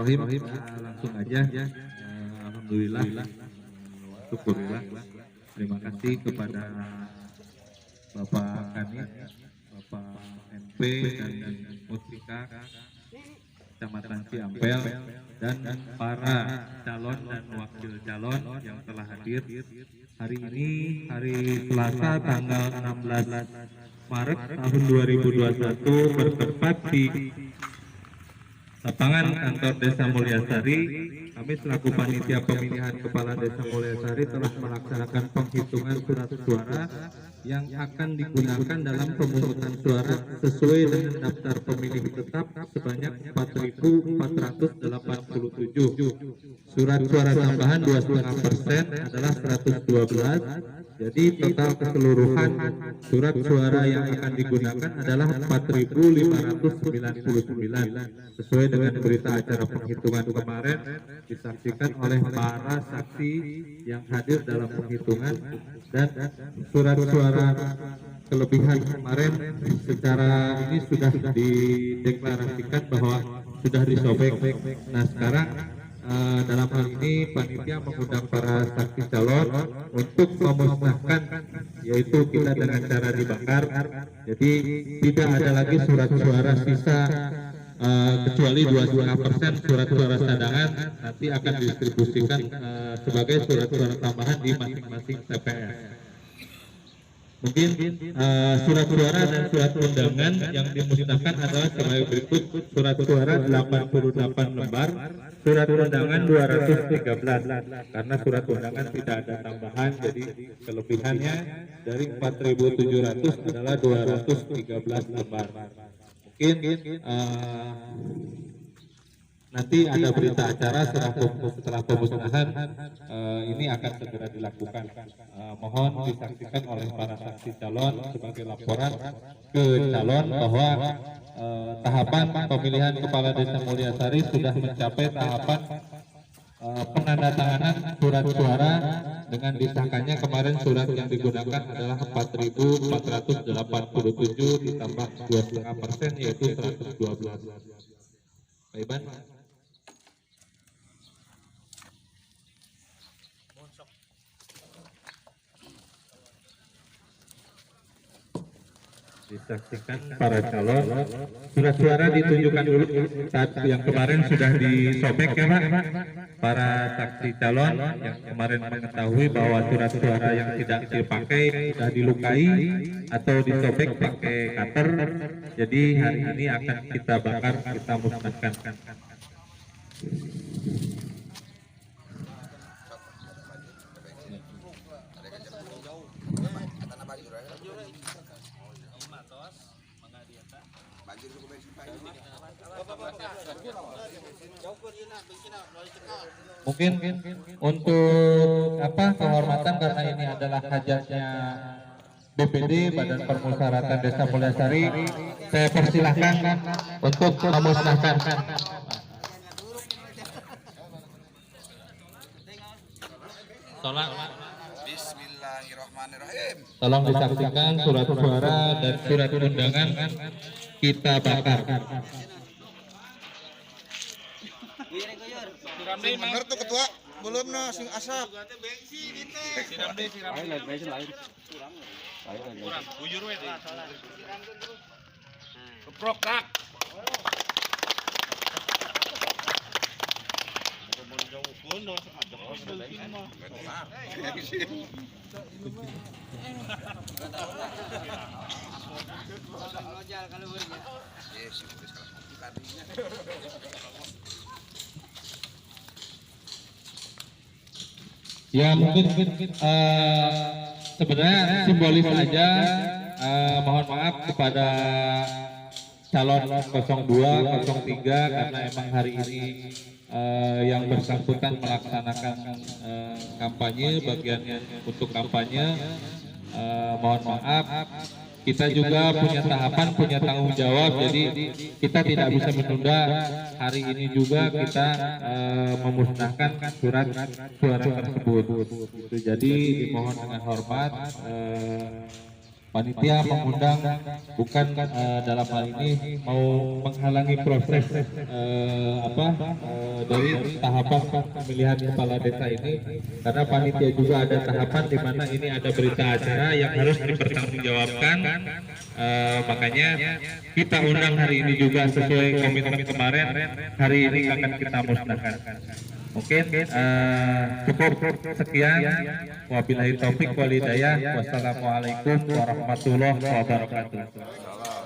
Bismillahirrahmanirrahim. Langsung aja. Alhamdulillah. Syukurlah. Terima kasih kepada Bapak Kanit, Bapak MP dan Muslika, Kecamatan Ciampel, dan para calon dan wakil calon yang telah hadir hari ini, hari Selasa tanggal 16 Maret tahun 2021, bertempat di lapangan kantor Desa Mulyasari. Kami selaku panitia pemilihan kepala Desa Mulyasari telah melaksanakan penghitungan surat suara yang akan digunakan dalam pemungutan suara sesuai dengan daftar pemilih tetap sebanyak 4.487. Surat suara tambahan 2,5% adalah 112. Jadi total keseluruhan surat suara yang akan digunakan adalah 4.599 sesuai dengan berita acara penghitungan kemarin disaksikan oleh para saksi yang hadir dalam penghitungan, dan surat suara kelebihan kemarin secara ini sudah dideklarasikan bahwa sudah disobek. Nah sekarang dalam hal ini panitia mengundang para saksi calon untuk memusnahkan, yaitu kita dengan cara dibakar. Jadi tidak ada lagi surat suara sisa kecuali 2,5% surat suara cadangan nanti akan didistribusikan sebagai surat suara tambahan di masing-masing TPS. Mungkin surat suara dan surat undangan yang dimusnahkan adalah sebagai berikut: surat suara 88 lembar, surat undangan 213, karena surat undangan tidak ada tambahan, jadi kelebihannya dari 4.700 adalah 213 lembar. Mungkin nanti ada berita acara setelah pemusnahan, ini akan segera dilakukan. Mohon disaksikan oleh para saksi calon sebagai laporan ke calon bahwa tahapan pemilihan kepala Desa Mulyasari sudah mencapai tahapan penandatanganan surat suara dengan disahkannya kemarin. Surat yang digunakan adalah 4.487 ditambah 2,5% yaitu 112. Pak Iban. Disaksikan para calon, surat suara ditunjukkan dulu saat yang kemarin sudah disobek ya Pak. Para saksi calon yang kemarin mengetahui bahwa surat suara yang tidak dipakai sudah dilukai atau disobek pakai cutter, jadi hari ini akan kita bakar, kita musnahkan. Mungkin untuk kehormatan, karena ini adalah hajatnya BPD Badan Permusyaratan Desa Mulyasari, saya persilahkan untuk memusnahkan. Bismillahirrahmanirrahim. Tolong disaksikan surat suara dan surat undangan kita bakar. Bener tuh ketua, belum no sing asap. Keprokak. Ya mungkin sebenarnya simbolis aja. Mohon maaf kepada calon 02, 03 karena emang hari ini yang bersangkutan melaksanakan kampanye, bagiannya untuk kampanye. Mohon maaf, kita juga punya tahapan, punya tanggung jawab, jadi kita tidak bisa menunda. Hari ini juga kita memusnahkan surat suara tersebut. Jadi dimohon dengan hormat panitia mengundang bukan dalam hal ini mau menghalangi proses dari tahapan pemilihan kepala desa ini, karena panitia juga ada tahapan di mana ini ada berita acara yang harus dipertanggungjawabkan. Makanya kita undang hari ini juga sesuai komitmen kemarin, hari ini akan kita musnahkan. Mungkin cukup sekian. Wabillahi taufik wal hidayah. Wassalamualaikum warahmatullahi wabarakatuh.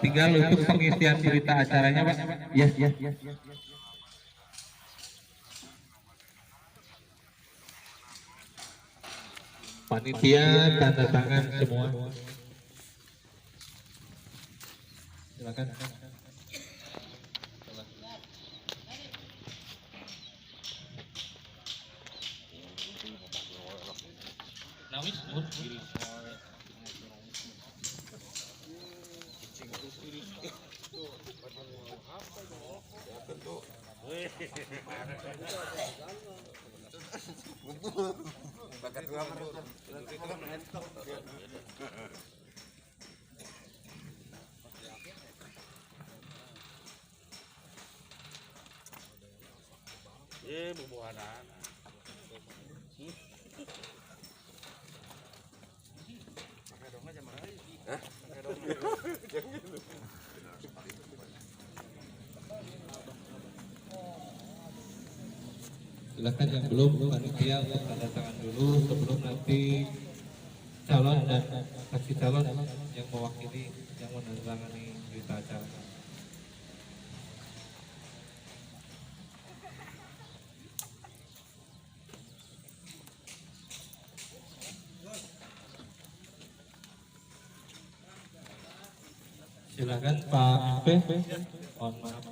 Tinggal untuk pengisian berita acaranya, Pak. Ya. Panitia tanda tangan semua. Silakan. Bubuhanan. Silakan yang belum, panitia untuk tanda tangan dulu sebelum nanti calon dan saksi calon yang mewakili yang menandatangani berita acara. Silakan Pak P. Mohon maaf.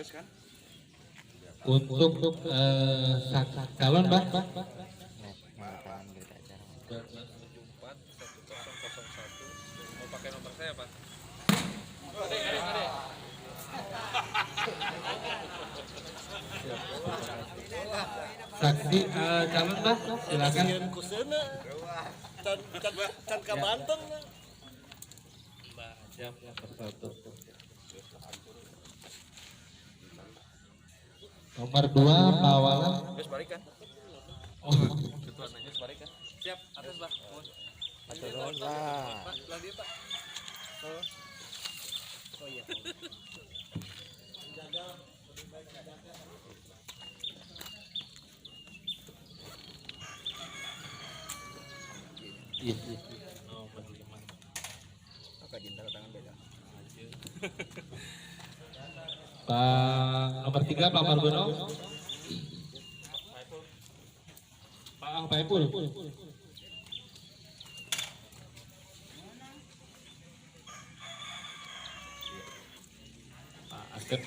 Kan? Untuk calon, Pak. Mau pakai nomor saya, Pak? Saksi calon, Pak. Silakan. Can ka Banten. Jam persatu. Nomor 2 Pak Walan. Geus balik kan? Oh, Ketua geus balik kan? Siap, atas, Pak. Atur lah. Pak, lagi, Pak. Oh iya. iya. Pak nomor 3 Pak Margono. Pak Paipul. Pak Asep.